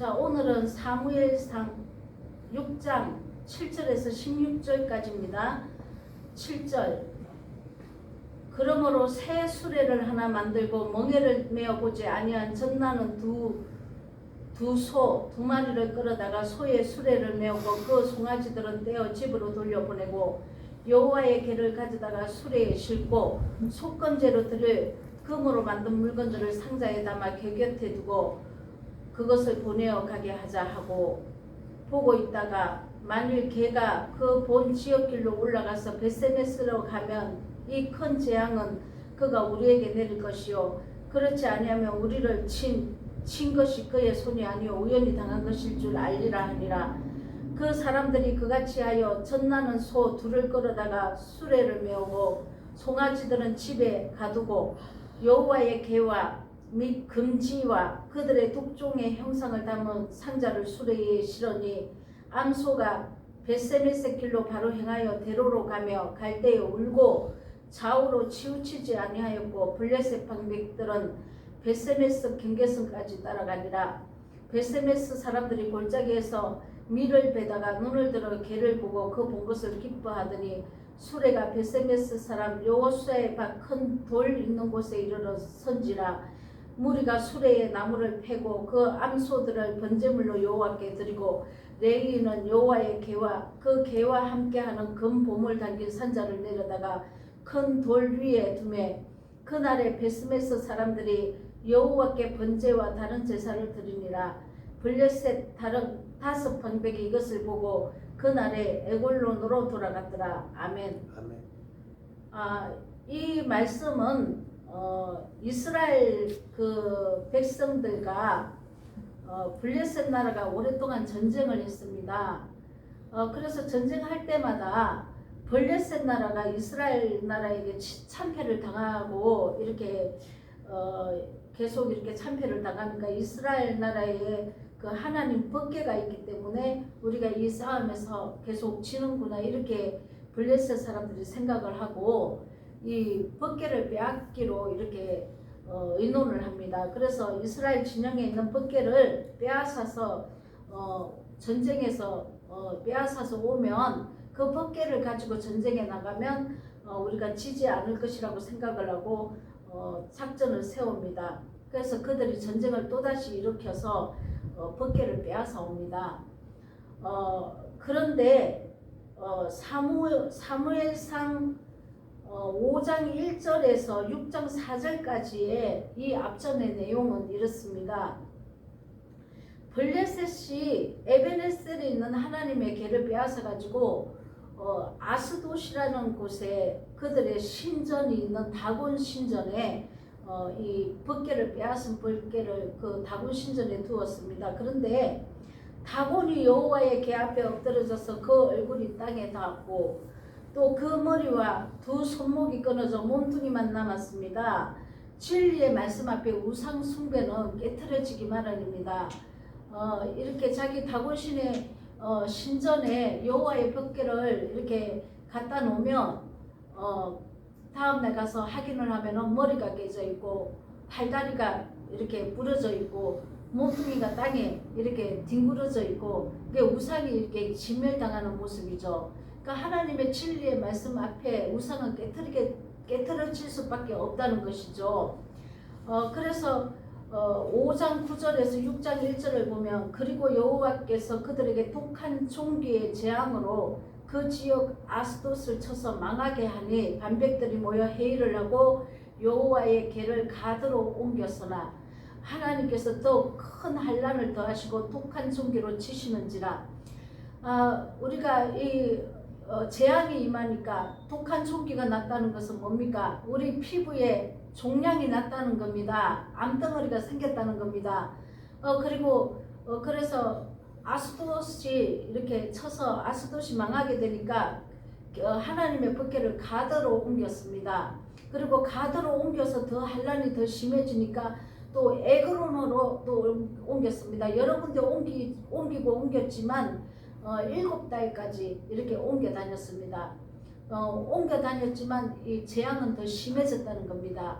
자, 오늘은 사무엘상 6장 7절에서 16절까지입니다. 7절. 그러므로 새 수레를 하나 만들고 멍에를 메어보지 아니한 전나는 두 마리를 끌어다가 소의 수레를 메우고 그 송아지들은 떼어 집으로 돌려보내고 여호와의 궤를 가져다가 수레에 싣고 속건제로 드릴 금으로 만든 물건들을 상자에 담아 궤 곁에 두고 그것을 보내어 가게 하자 하고 보고 있다가 만일 궤가 그 본 지역길로 올라가서 벳세메스로 가면 이 큰 재앙은 그가 우리에게 내릴 것이요 그렇지 아니하면 우리를 친 것이 그의 손이 아니요 우연히 당한 것일 줄 알리라 하니라. 그 사람들이 그같이 하여 전나는 소 둘을 끌어다가 수레를 메우고 송아지들은 집에 가두고 여호와의 궤와 및 금지와 그들의 독종의 형상을 담은 상자를 수레에 실으니 암소가 벳세메스 길로 바로 행하여 대로로 가며 갈 때에 울고 좌우로 치우치지 아니하였고 블레셋 방백들은 벳세메스 경계선까지 따라가니라. 벳세메스 사람들이 골짜기에서 밀을 베다가 눈을 들어 궤를 보고 그 본 것을 기뻐하더니 수레가 벳세메스 사람 여호수아의 밭 큰 돌 있는 곳에 이르러 선지라. 무리가 수레에 나무를 패고 그 암소들을 번제물로 여호와께 드리고 레위인은 여호와의 궤와 그 궤와 함께하는 금 보물 담긴 산자를 내려다가 큰 돌 위에 두매 그날에 벳세메스 사람들이 여호와께 번제와 다른 제사를 드리니라. 블레셋 다른 5 방백이 이것을 보고 그날에 에골론으로 돌아갔더라. 아멘. 이 말씀은 이스라엘 그 백성들과 블레셋 나라가 오랫동안 전쟁을 했습니다. 그래서 전쟁할 때마다 블레셋 나라가 이스라엘 나라에게 참패를 당하고 이렇게 계속 이렇게 참패를 당하니까 이스라엘 나라에 그 하나님 법궤가 있기 때문에 우리가 이 싸움에서 계속 지는구나 이렇게 블레셋 사람들이 생각을 하고 이 법궤를 빼앗기로 이렇게 의논을 합니다. 그래서 이스라엘 진영에 있는 법궤를 빼앗아서 전쟁에서 빼앗아서 오면 그 법궤를 가지고 전쟁에 나가면 우리가 지지 않을 것이라고 생각을 하고 작전을 세웁니다. 그래서 그들이 전쟁을 또다시 일으켜서 법궤를 빼앗아 옵니다. 그런데 사무엘상 5장 1절에서 6장 4절까지의 이 앞전의 내용은 이렇습니다. 블레셋이 에베네셀에 있는 하나님의 궤를 빼앗아 가지고 아스돗이라는 곳에 그들의 신전이 있는 다곤 신전에 이 법궤를 빼앗은 법궤를 그 다곤 신전에 두었습니다. 그런데 다곤이 여호와의 궤 앞에 엎드러져서 그 얼굴이 땅에 닿았고 또 그 머리와 두 손목이 끊어져 몸뚱이만 남았습니다. 진리의 말씀 앞에 우상 숭배는 깨트려지기 마련입니다. 이렇게 자기 다곤신의 신전에 여호와의 법궤를 이렇게 갖다 놓으면 다음날 가서 확인을 하면은 머리가 깨져 있고 팔다리가 이렇게 부러져 있고 몸뚱이가 땅에 이렇게 뒹굴어져 있고 그게 우상이 이렇게 진멸당하는 모습이죠. 그러니까 하나님의 진리의 말씀 앞에 우상은 깨트려질 수밖에 없다는 것이죠. 그래서 5장 9절에서 6장 1절을 보면 그리고 여호와께서 그들에게 독한 종기의 재앙으로 그 지역 아스돗을 쳐서 망하게 하니 반백들이 모여 회의를 하고 여호와의 궤를 가드로 옮겼으나 하나님께서 더 큰 환난을 더하시고 독한 종기로 치시는지라. 우리가 이 재앙이 임하니까 독한 종기가 났다는 것은 뭡니까? 우리 피부에 종양이 났다는 겁니다. 암덩어리가 생겼다는 겁니다. 그리고 그래서 아스돗이 이렇게 쳐서 아스돗이 망하게 되니까 하나님의 법궤를 가드로 옮겼습니다. 그리고 가드로 옮겨서 더 환난이 더 심해지니까 또 에그론으로 또 옮겼습니다. 여러 군데 옮기고 옮겼지만 7달까지 이렇게 옮겨 다녔습니다. 옮겨 다녔지만 이 재앙은 더 심해졌다는 겁니다.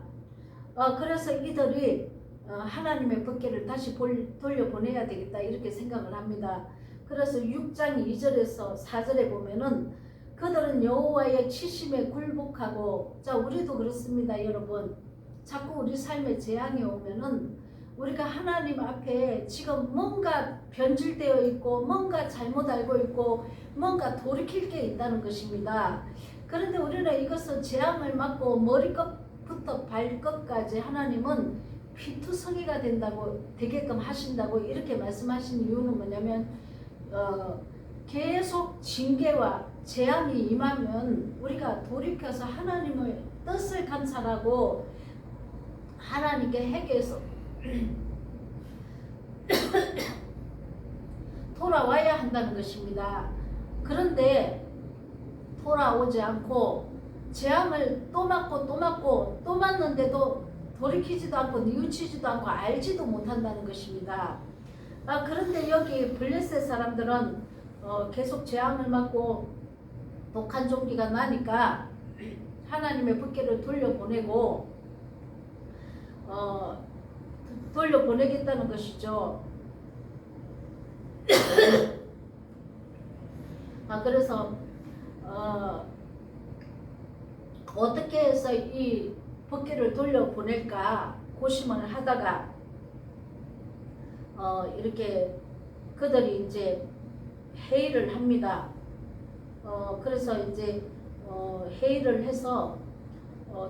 그래서 이들이 하나님의 법궤를 다시 돌려보내야 되겠다 이렇게 생각을 합니다. 그래서 6장 2절에서 4절에 보면은 그들은 여호와의 치심에 굴복하고, 자 우리도 그렇습니다 여러분. 자꾸 우리 삶에 재앙이 오면은 우리가 하나님 앞에 지금 뭔가 변질되어 있고 뭔가 잘못 알고 있고 뭔가 돌이킬 게 있다는 것입니다. 그런데 우리는 이것은 재앙을 맞고 머리끝부터 발끝까지 하나님은 피투성이가 되게끔 하신다고 이렇게 말씀하신 이유는 뭐냐면 계속 징계와 재앙이 임하면 우리가 돌이켜서 하나님의 뜻을 감찰하고 하나님께 회개해서 돌아와야 한다는 것입니다. 그런데 돌아오지 않고 재앙을 또 맞고 또 맞고 또 맞는데도 돌이키지도 않고 뉘우치지도 않고 알지도 못한다는 것입니다. 그런데 여기 블레셋 사람들은 계속 재앙을 맞고 독한 종기가 나니까 하나님의 법궤를 돌려보내겠다는 것이죠. 그래서 어떻게 해서 이 법궤를 돌려보낼까 고심을 하다가 이렇게 그들이 이제 회의를 합니다. 그래서 이제 회의를 해서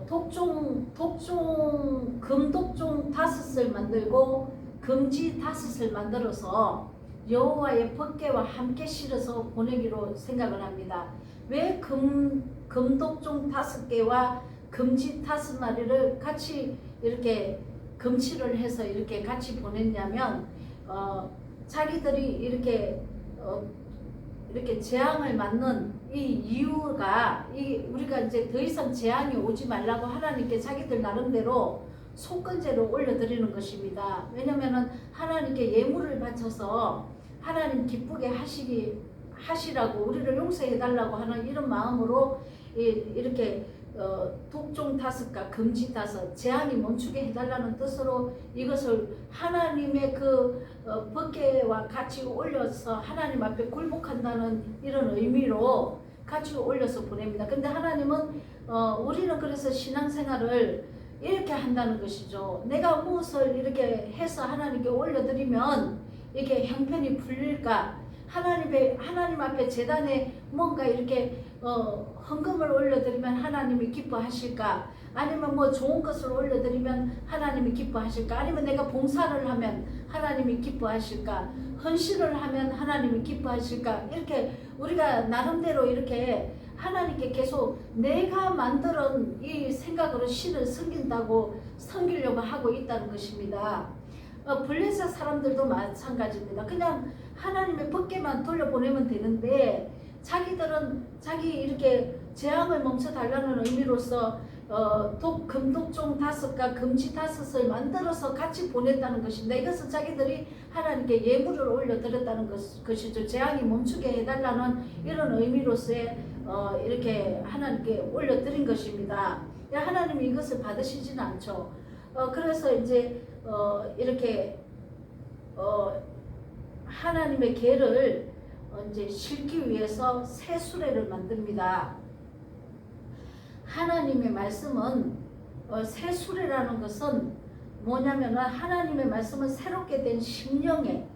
금독종 5을 만들고 금지 5을 만들어서 여호와의 법궤와 함께 실어서 보내기로 생각을 합니다. 왜 금독종 5개와 금지 5마리를 같이 이렇게 금치를 해서 이렇게 같이 보냈냐면 자기들이 이렇게 재앙을 맞는 이 이유가 우리가 이제 더 이상 재앙이 오지 말라고 하나님께 자기들 나름대로 속건제로 올려드리는 것입니다. 왜냐면은 하나님께 예물을 바쳐서 하나님 기쁘게 하시라고 우리를 용서해 달라고 하는 이런 마음으로 이렇게 독종 5과 금지 5 재앙이 멈추게 해달라는 뜻으로 이것을 하나님의 그 법궤와 같이 올려서 하나님 앞에 굴복한다는 이런 의미로 같이 올려서 보냅니다. 근데 하나님은 우리는 그래서 신앙생활을 이렇게 한다는 것이죠. 내가 무엇을 이렇게 해서 하나님께 올려드리면 이게 형편이 풀릴까? 하나님 앞에 제단에 뭔가 이렇게 헌금을 올려드리면 하나님이 기뻐하실까? 아니면 뭐 좋은 것을 올려드리면 하나님이 기뻐하실까? 아니면 내가 봉사를 하면 하나님이 기뻐하실까? 헌신을 하면 하나님이 기뻐하실까? 이렇게 우리가 나름대로 이렇게 하나님께 계속 내가 만드는 이 생각으로 신을 섬기려고 하고 있다는 것입니다. 블레셋 사람들도 마찬가지입니다. 그냥 하나님의 법궤만 돌려보내면 되는데 자기들은 자기 이렇게 재앙을 멈춰달라는 의미로서 금독종 5과 금지 5을 만들어서 같이 보냈다는 것입니다. 이것은 자기들이 하나님께 예물을 올려드렸다는 것이죠. 재앙이 멈추게 해달라는 이런 의미로서의 이렇게 하나님께 올려드린 것입니다. 하나님이 이것을 받으시지는 않죠. 그래서 이제 이렇게 하나님의 궤를 이제 싣기 위해서 새 수레를 만듭니다. 하나님의 말씀은 새 수레라는 것은 뭐냐면 하나님의 말씀은 새롭게 된 심령에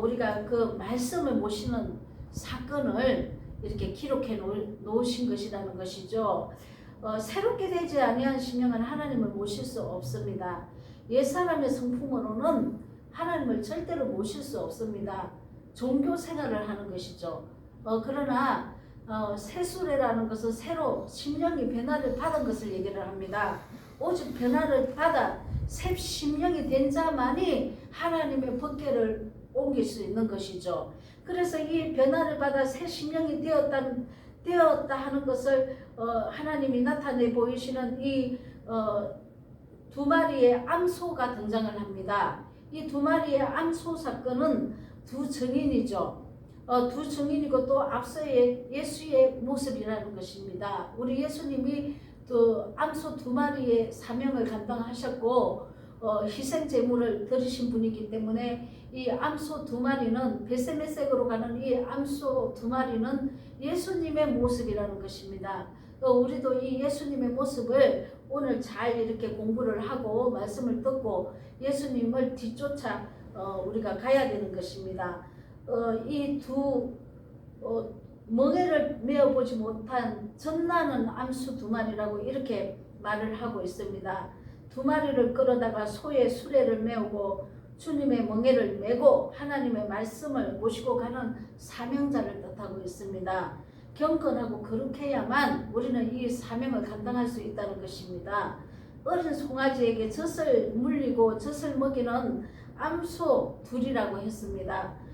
우리가 그 말씀을 모시는 사건을 이렇게 기록해 놓으신 것이라는 것이죠. 새롭게 되지 아니한 심령은 하나님을 모실 수 없습니다. 옛사람의 성품으로는 하나님을 절대로 모실 수 없습니다. 종교 생활을 하는 것이죠. 그러나 새 수레라는 것은 새로 심령이 변화를 받은 것을 얘기를 합니다. 오직 변화를 받아 새 심령이 된 자만이 하나님의 법궤를 옮길 수 있는 것이죠. 그래서 이 변화를 받아 새 심령이 되었다 하는 것을 하나님이 나타내 보이시는 이 2마리의 암소가 등장을 합니다. 이 2마리의 암소 사건은 두 증인이죠. 두 증인이고 또 앞서의 예수의 모습이라는 것입니다. 우리 예수님이 암소 2마리의 사명을 감당하셨고 희생 제물을 드리신 분이기 때문에 이 암소 2마리는 벳세메섹으로 가는 이 암소 2마리는 예수님의 모습이라는 것입니다. 우리도 이 예수님의 모습을 오늘 잘 이렇게 공부를 하고 말씀을 듣고 예수님을 뒤쫓아 우리가 가야 되는 것입니다. 이 두 멍에를 메어보지 못한 전나는 암수 2마리라고 이렇게 말을 하고 있습니다. 2마리를 끌어다가 소의 수레를 메우고 주님의 멍에를 메고 하나님의 말씀을 모시고 가는 사명자를 뜻하고 있습니다. 경건하고 거룩해야만 우리는 이 사명을 감당할 수 있다는 것입니다. 어린 송아지에게 젖을 물리고 젖을 먹이는 암소 둘이라고 했습니다.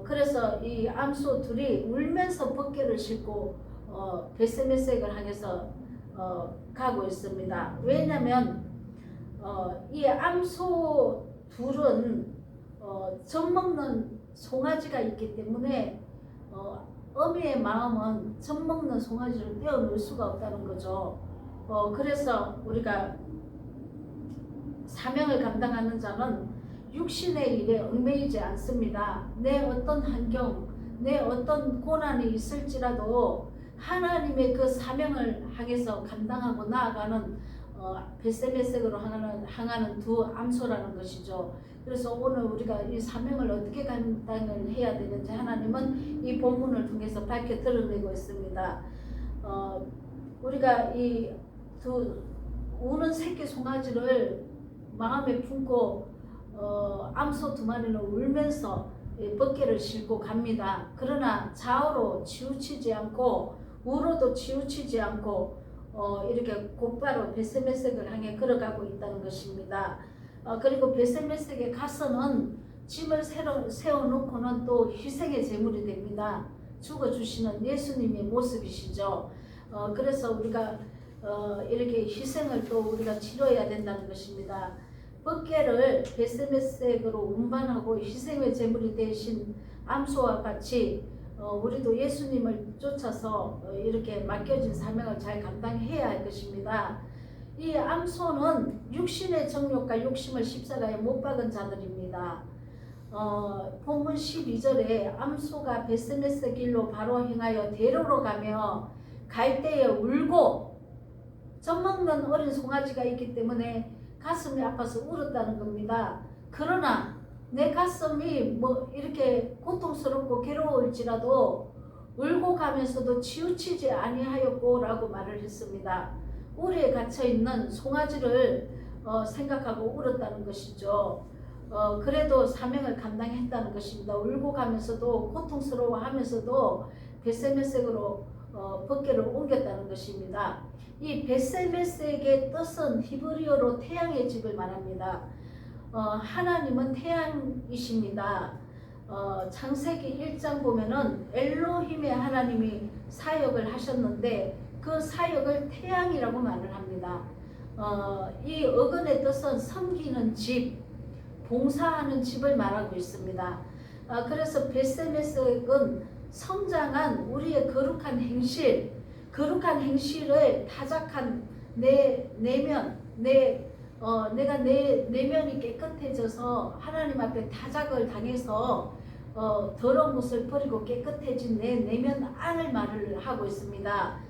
그래서 이 암소 둘이 울면서 벗개를 싣고 벳세메섹을 향해서 가고 있습니다. 왜냐하면 이 암소 둘은 젖 먹는 송아지가 있기 때문에 어미의 마음은 젖 먹는 송아지를 떼어놓을 수가 없다는 거죠. 그래서 우리가 사명을 감당하는 자는 육신의 일에 얽매이지 않습니다. 내 어떤 환경, 내 어떤 고난이 있을지라도 하나님의 그 사명을 향해서 감당하고 나아가는 벳세메섹으로 향하는 두 암소라는 것이죠. 그래서 오늘 우리가 이 사명을 어떻게 감당을 해야 되는지 하나님은 이 본문을 통해서 밝혀 드러내고 있습니다. 우리가 이 두 우는 새끼 송아지를 마음에 품고 암소 2마리는 울면서 벗개를 싣고 갑니다. 그러나 좌우로 치우치지 않고 우로도 치우치지 않고 이렇게 곧바로 벳세메섹을 향해 걸어가고 있다는 것입니다. 그리고 벳세메섹에 가서는 짐을 세워놓고는 또 희생의 제물이 됩니다. 죽어주시는 예수님의 모습이시죠. 그래서 우리가 이렇게 희생을 또 우리가 치러야 된다는 것입니다. 벗개를 벳세메섹으로 운반하고 희생의 제물이 되신 암소와 같이 우리도 예수님을 쫓아서 이렇게 맡겨진 사명을 잘 감당해야 할 것입니다. 이 암소는 육신의 정욕과 욕심을 십자가에 못 박은 자들입니다. 본문 12절에 암소가 벳세메섹 길로 바로 행하여 대로로 가며 갈 때에 울고 젖먹는 어린 송아지가 있기 때문에 가슴이 아파서 울었다는 겁니다. 그러나 내 가슴이 뭐 이렇게 고통스럽고 괴로울지라도 울고 가면서도 치우치지 아니하였고라고 말을 했습니다. 우리에 갇혀있는 송아지를 생각하고 울었다는 것이죠. 그래도 사명을 감당했다는 것입니다. 울고 가면서도 고통스러워하면서도 벳세메섹으로 벗개를 옮겼다는 것입니다. 이 벳세메섹의 뜻은 히브리어로 태양의 집을 말합니다. 하나님은 태양이십니다. 창세기 1장 보면은 엘로힘의 하나님이 사역을 하셨는데 그 사역을 태양이라고 말을 합니다. 이 어근의 뜻은 섬기는 집, 봉사하는 집을 말하고 있습니다. 그래서 벳세메섹은 성장한 우리의 거룩한 행실을 타작한 내 내면, 내가 내 내면이 깨끗해져서 하나님 앞에 타작을 당해서 더러운 것을 버리고 깨끗해진 내 내면 안을 말을 하고 있습니다.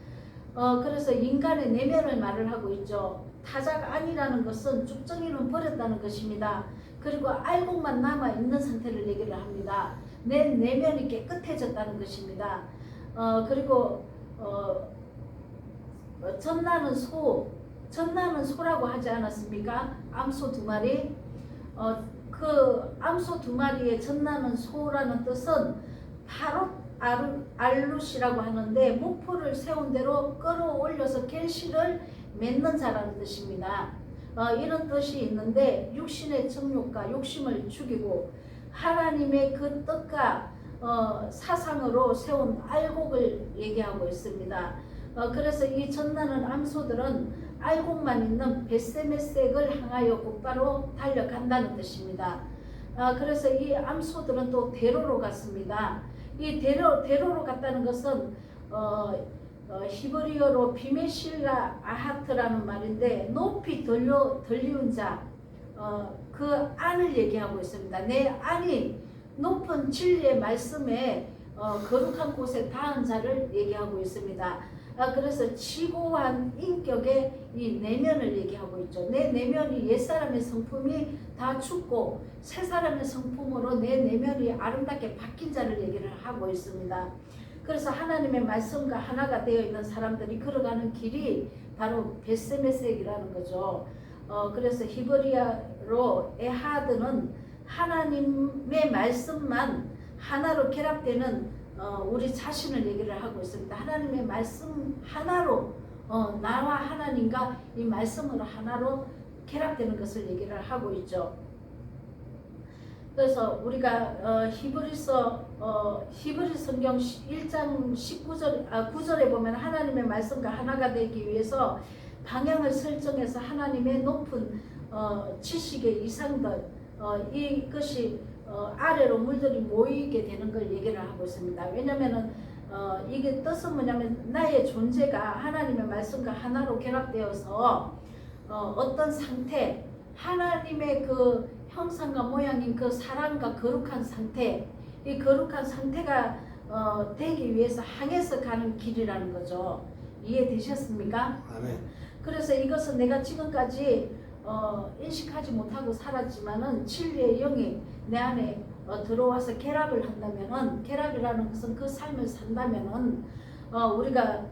그래서 인간의 내면을 말을 하고 있죠. 타작 안이라는 것은 쭉정이는 버렸다는 것입니다. 그리고 알곡만 남아있는 상태를 얘기를 합니다. 내 내면이 깨끗해졌다는 것입니다. 그리고 전나는 소라고 하지 않았습니까? 암소 2마리. 그 암소 2마리의 전나는 소라는 뜻은 바로 알룻이라고 하는데 목포를 세운 대로 끌어올려서 결실을 맺는 자라는 뜻입니다. 이런 뜻이 있는데 육신의 정욕과 욕심을 죽이고 하나님의 그 뜻과 사상으로 세운 알곡을 얘기하고 있습니다. 그래서 이 전나는 암소들은 알곡만 있는 벳세메섹을 향하여 곧바로 달려간다는 뜻입니다. 그래서 이 암소들은 또 대로로 갔습니다. 이 대로로 갔다는 것은 히브리어로 비메실라 아하트라는 말인데 높이 들리운 자, 그 안을 얘기하고 있습니다. 내 안이 높은 진리의 말씀에 거룩한 곳에 닿은 자를 얘기하고 있습니다. 그래서 지고한 인격의 이 내면을 얘기하고 있죠. 내 내면이 옛사람의 성품이 다 죽고 새사람의 성품으로 내 내면이 아름답게 바뀐 자를 얘기를 하고 있습니다. 그래서 하나님의 말씀과 하나가 되어 있는 사람들이 걸어가는 길이 바로 벳세메섹이라는 거죠. 그래서 히브리어로 에하드는 하나님의 말씀만 하나로 결합되는 우리 자신을 얘기를 하고 있습니다. 하나님의 말씀 하나로 나와 하나님과 이 말씀으로 하나로 결합되는 것을 얘기를 하고 있죠. 그래서 우리가 히브리 성경 1장 9절에 보면 하나님의 말씀과 하나가 되기 위해서 방향을 설정해서 하나님의 높은 지식의 이상들 이것이 아래로 물들이 모이게 되는 걸 얘기를 하고 있습니다. 왜냐면은 이게 뜻은 뭐냐면 나의 존재가 하나님의 말씀과 하나로 결합되어서 어떤 상태, 하나님의 그 형상과 모양인 그 사랑과 거룩한 상태, 이 거룩한 상태가 되기 위해서 향해서 가는 길이라는 거죠. 이해되셨습니까? 아멘. 그래서 이것은 내가 지금까지 인식하지 못하고 살았지만은 진리의 영이 내 안에 들어와서 결합을 한다면은, 결합이라는 것은 그 삶을 산다면은 우리가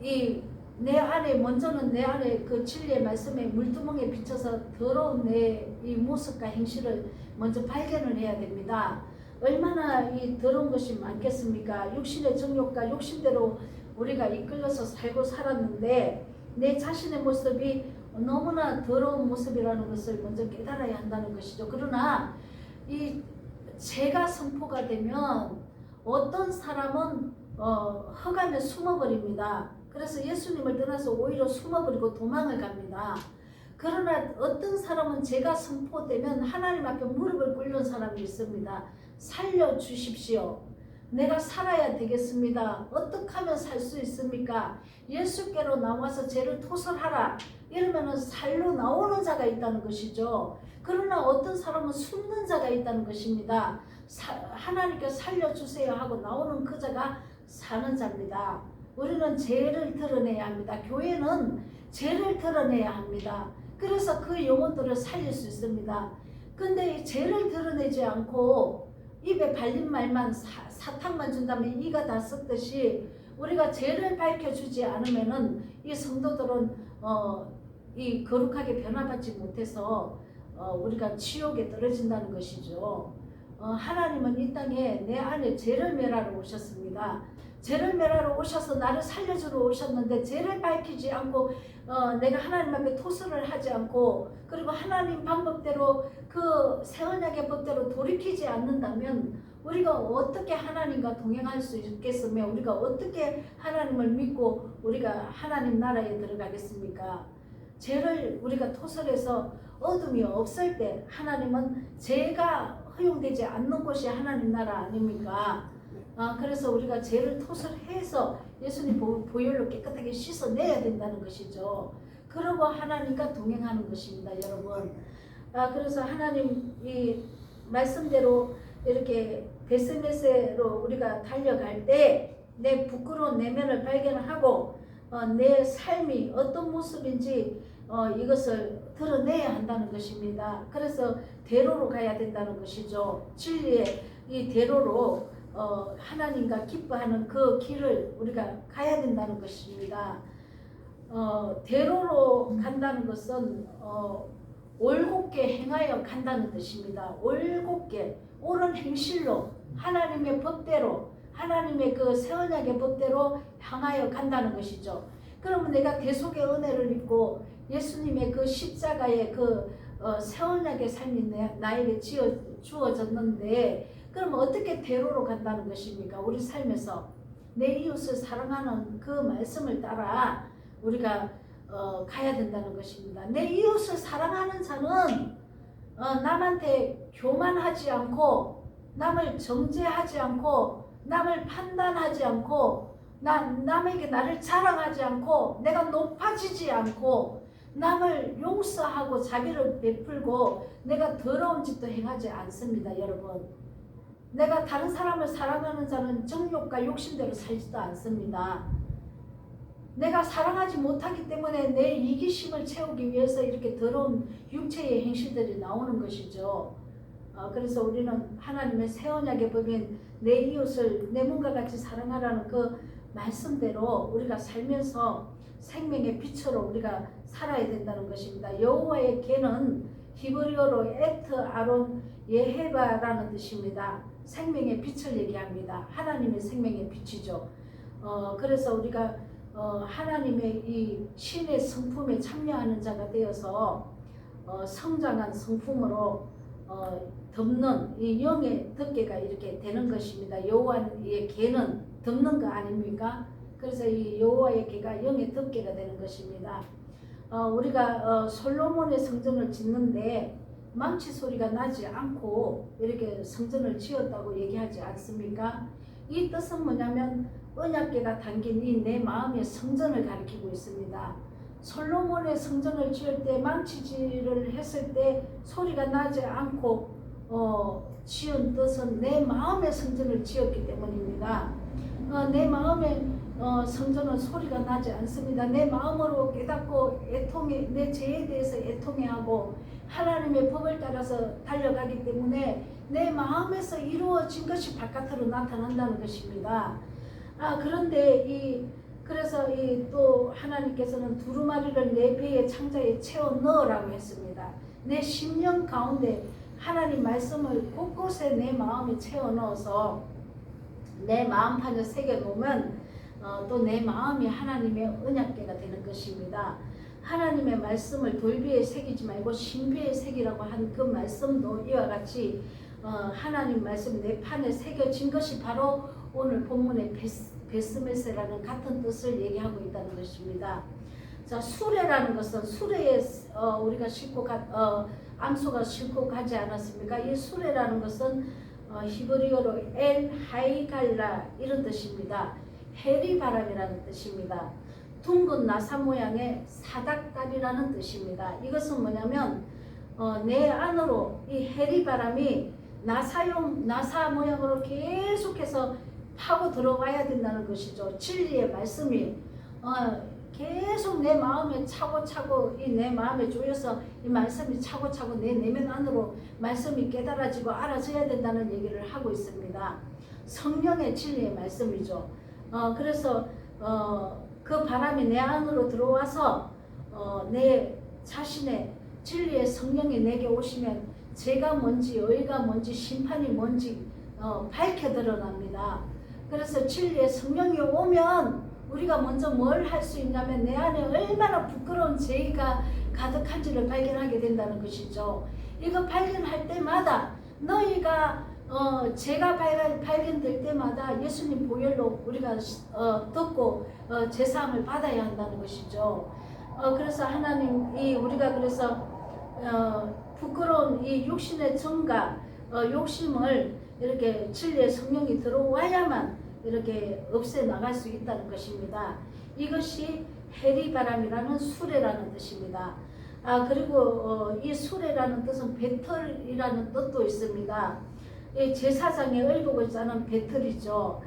이 내 안에 먼저는 내 안에 그 진리의 말씀에 물두멍에 비춰서 더러운 내 이 모습과 행실을 먼저 발견을 해야 됩니다. 얼마나 이 더러운 것이 많겠습니까? 육신의 정욕과 욕심대로 우리가 이끌려서 살고 살았는데 내 자신의 모습이 너무나 더러운 모습이라는 것을 먼저 깨달아야 한다는 것이죠. 그러나 이 죄가 선포가 되면 어떤 사람은 흑암에 숨어버립니다. 그래서 예수님을 떠나서 오히려 숨어버리고 도망을 갑니다. 그러나 어떤 사람은 죄가 선포되면 하나님 앞에 무릎을 꿇는 사람이 있습니다. 살려주십시오. 내가 살아야 되겠습니다. 어떻게 하면 살 수 있습니까? 예수께로 나와서 죄를 토설하라. 이러면 살로 나오는 자가 있다는 것이죠. 그러나 어떤 사람은 숨는 자가 있다는 것입니다. 하나님께 살려주세요 하고 나오는 그 자가 사는 자입니다. 우리는 죄를 드러내야 합니다. 교회는 죄를 드러내야 합니다. 그래서 그 영혼들을 살릴 수 있습니다. 근데 죄를 드러내지 않고 입에 발린 말만 사탕만 준다면 이가 다 썩듯이 우리가 죄를 밝혀주지 않으면은 이 성도들은 이 거룩하게 변화받지 못해서 우리가 지옥에 떨어진다는 것이죠. 하나님은 이 땅에 내 안에 죄를 멸하러 오셨습니다. 죄를 멸하러 오셔서 나를 살려주러 오셨는데 죄를 밝히지 않고 내가 하나님 앞에 토설을 하지 않고 그리고 하나님 방법대로 그 새 언약의 법대로 돌이키지 않는다면 우리가 어떻게 하나님과 동행할 수 있겠으며 우리가 어떻게 하나님을 믿고 우리가 하나님 나라에 들어가겠습니까? 죄를 우리가 토설해서 어둠이 없을 때 하나님은 죄가 허용되지 않는 곳이 하나님 나라 아닙니까? 그래서 우리가 죄를 토설해서 예수님 보혈로 깨끗하게 씻어내야 된다는 것이죠. 그러고 하나님과 동행하는 것입니다, 여러분. 그래서 하나님 이 말씀대로 이렇게 벳세메섹으로 우리가 달려갈 때 내 부끄러운 내면을 발견하고 내 삶이 어떤 모습인지 이것을 드러내야 한다는 것입니다. 그래서 대로로 가야 된다는 것이죠. 진리의 이 대로로 하나님과 기뻐하는 그 길을 우리가 가야 된다는 것입니다. 대로로 간다는 것은 올곧게 행하여 간다는 뜻입니다. 올곧게 옳은 행실로 하나님의 법대로 하나님의 그 새 언약의 법대로 향하여 간다는 것이죠. 그러면 내가 대속의 은혜를 입고 예수님의 그 십자가의 그 새 언약의 삶이 나에게 주어졌는데 그럼 어떻게 대로로 간다는 것입니까? 우리 삶에서 내 이웃을 사랑하는 그 말씀을 따라 우리가 가야 된다는 것입니다. 내 이웃을 사랑하는 자는 남한테 교만하지 않고 남을 정죄하지 않고 남을 판단하지 않고 남에게 나를 자랑하지 않고 내가 높아지지 않고 남을 용서하고 자비를 베풀고 내가 더러운 짓도 행하지 않습니다. 여러분, 내가 다른 사람을 사랑하는 자는 정욕과 욕심대로 살지도 않습니다. 내가 사랑하지 못하기 때문에 내 이기심을 채우기 위해서 이렇게 더러운 육체의 행실들이 나오는 것이죠. 그래서 우리는 하나님의 새 언약의 법인 내 이웃을 내 몸과 같이 사랑하라는 그 말씀대로 우리가 살면서 생명의 빛으로 우리가 살아야 된다는 것입니다. 여호와의 계는 히브리어로 에트 아론 예헤바라는 뜻입니다. 생명의 빛을 얘기합니다. 하나님의 생명의 빛이죠. 그래서 우리가 하나님의 이 신의 성품에 참여하는 자가 되어서 성장한 성품으로 덮는 이 영의 덮개가 이렇게 되는 것입니다. 여호와의 계는 덮는 거 아닙니까? 그래서 이 여호와의 계가 영의 덮개가 되는 것입니다. 우리가 솔로몬의 성전을 짓는데 망치 소리가 나지 않고 이렇게 성전을 지었다고 얘기하지 않습니까? 이 뜻은 뭐냐면 언약궤가 담긴 이 내 마음의 성전을 가리키고 있습니다. 솔로몬의 성전을 지을 때 망치질을 했을 때 소리가 나지 않고 지은 뜻은 내 마음의 성전을 지었기 때문입니다. 내 마음의 성전은 소리가 나지 않습니다. 내 마음으로 깨닫고 내 죄에 대해서 애통해하고 하나님의 법을 따라서 달려가기 때문에 내 마음에서 이루어진 것이 바깥으로 나타난다는 것입니다. 그런데 그래서 또 하나님께서는 두루마리를 내 배의 창자에 채워 넣으라고 했습니다. 내 심령 가운데 하나님 말씀을 곳곳에 내 마음에 채워 넣어서 내 마음판에 새겨 놓으면 또 내 마음이 하나님의 언약궤가 되는 것입니다. 하나님의 말씀을 돌비에 새기지 말고 신비에 새기라고 한 그 말씀도 이와 같이 하나님 말씀 내 판에 새겨진 것이 바로 오늘 본문의 베스메세라는 같은 뜻을 얘기하고 있다는 것입니다. 자, 수레라는 것은 수레에 우리가 싣고 암소가 싣고 가지 않았습니까? 이 수레라는 것은 히브리어로 엘 하이갈라 이런 뜻입니다. 해리바람이라는 뜻입니다. 둥근 나사 모양의 사닥다리라는 뜻입니다. 이것은 뭐냐면 내 안으로 이 해리바람이 나사 모양으로 계속해서 파고 들어가야 된다는 것이죠. 진리의 말씀이 계속 내 마음에 차고차고 내 마음에 조여서 이 말씀이 차고차고 내 내면 안으로 말씀이 깨달아지고 알아져야 된다는 얘기를 하고 있습니다. 성령의 진리의 말씀이죠. 그래서 그 바람이 내 안으로 들어와서 내 자신의 진리의 성령이 내게 오시면 죄가 뭔지 의가 뭔지 심판이 뭔지 밝혀 드러납니다. 그래서 진리의 성령이 오면 우리가 먼저 뭘 할 수 있냐면 내 안에 얼마나 부끄러운 죄가 가득한지를 발견하게 된다는 것이죠. 이거 발견할 때마다 너희가 죄가 발견될 때마다 예수님 보혈로 우리가 듣고 제사함을 받아야 한다는 것이죠. 그래서 하나님이 우리가 그래서 부끄러운 이 육신의 정과 욕심을 이렇게 진리의 성령이 들어와야만 이렇게 없애 나갈 수 있다는 것입니다. 이것이 해리바람이라는 수레라는 뜻입니다. 그리고 이 수레라는 뜻은 배틀이라는 뜻도 있습니다. 이 제사장의 의복을 짜는 배틀이죠.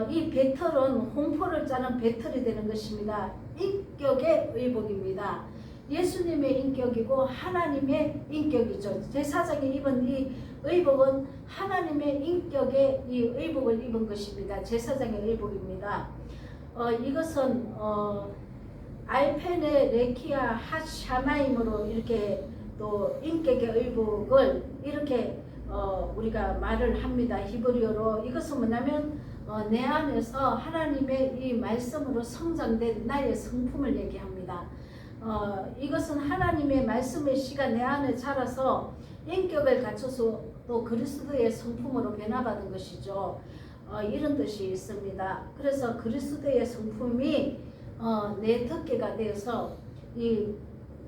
이 배틀은 홍포를 짜는 배틀이 되는 것입니다. 인격의 의복입니다. 예수님의 인격이고 하나님의 인격이죠. 제사장이 입은 이 의복은 하나님의 인격의 이 의복을 입은 것입니다. 제사장의 의복입니다. 이것은 알펜의 레키아 핫샤마임으로 이렇게 또 인격의 의복을 이렇게 우리가 말을 합니다. 히브리어로. 이것은 뭐냐면 내 안에서 하나님의 이 말씀으로 성장된 나의 성품을 얘기합니다. 이것은 하나님의 말씀의 씨가 내 안에 자라서 인격을 갖춰서 또 그리스도의 성품으로 변화받은 것이죠. 이런 뜻이 있습니다. 그래서 그리스도의 성품이 내 덮개가 되어서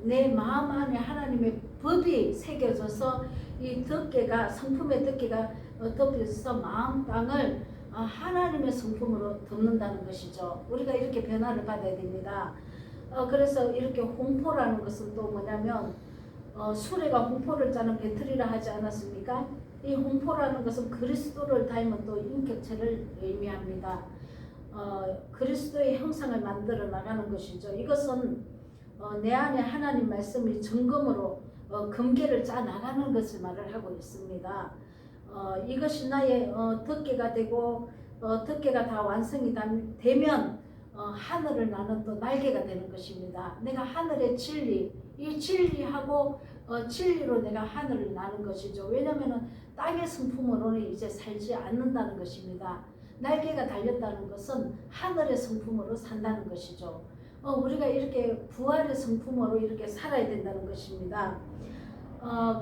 내 마음 안에 하나님의 법이 새겨져서 이 덮개가 성품의 덮개가 덮여서 마음 땅을 하나님의 성품으로 덮는다는 것이죠. 우리가 이렇게 변화를 받아야 됩니다. 그래서 이렇게 홍포라는 것은 또 뭐냐면 수레가 홍포를 짜는 배틀이라 하지 않았습니까? 이 홍포라는 것은 그리스도를 닮은 또 인격체를 의미합니다. 그리스도의 형상을 만들어 나가는 것이죠. 이것은 내 안에 하나님 말씀이 점검으로 금계를 짜 나가는 것을 말을 하고 있습니다. 이것이 나의 덮개가 되고 덮개가 다 완성이 되면 하늘을 나는 또 날개가 되는 것입니다. 내가 하늘의 진리, 이 진리하고 진리로 내가 하늘을 나는 것이죠. 왜냐하면 땅의 성품으로는 이제 살지 않는다는 것입니다. 날개가 달렸다는 것은 하늘의 성품으로 산다는 것이죠. 우리가 이렇게 부활의 성품으로 이렇게 살아야 된다는 것입니다.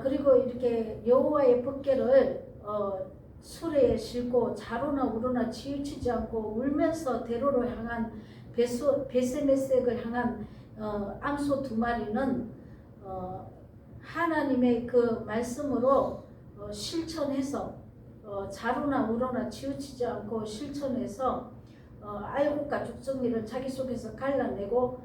그리고 이렇게 여호와의 법궤를 수레에 싣고 좌로나 우로나 치우치지 않고 울면서 대로로 향한 베세메섹을 향한 암소 2마리는 하나님의 그 말씀으로 실천해서 좌로나 우로나 치우치지 않고 실천해서 알곡과 죽정이를 자기 속에서 갈라내고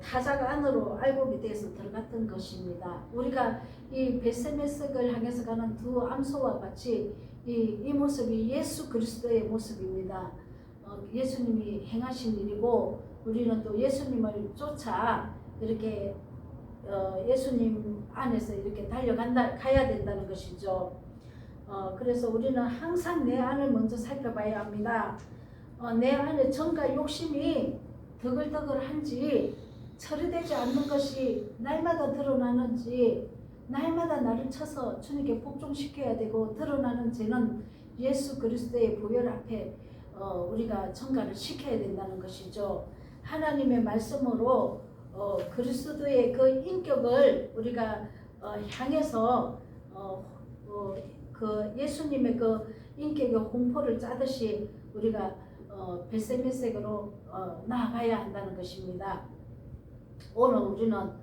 타작 안으로 알곡에 대해서 들어갔던 것입니다. 우리가 이 베세메섹을 향해서 가는 두 암소와 같이 이 모습이 예수 그리스도의 모습입니다. 예수님이 행하신 일이고 우리는 또 예수님을 쫓아 이렇게 예수님 안에서 이렇게 가야 된다는 것이죠. 그래서 우리는 항상 내 안을 먼저 살펴봐야 합니다. 내 안에 정과 욕심이 더글더글한지 처리되지 않는 것이 날마다 드러나는지 날마다 나를 쳐서 주님께 복종시켜야 되고 드러나는 죄는 예수 그리스도의 보혈 앞에 우리가 청가를 시켜야 된다는 것이죠. 하나님의 말씀으로 그리스도의 그 인격을 우리가 향해서 그 예수님의 그 인격의 홍포를 짜듯이 우리가 베세메섹으로 나아가야 한다는 것입니다. 오늘 우리는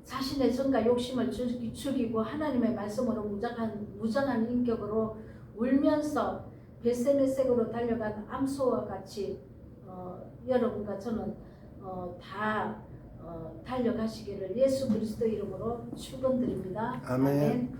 자신의 정과 욕심을 죽이고 하나님의 말씀으로 무장한 인격으로 울면서 베세메섹으로 달려간 암소와 같이 여러분과 저는 다 달려가시기를 예수 그리스도 이름으로 축원드립니다. 아멘.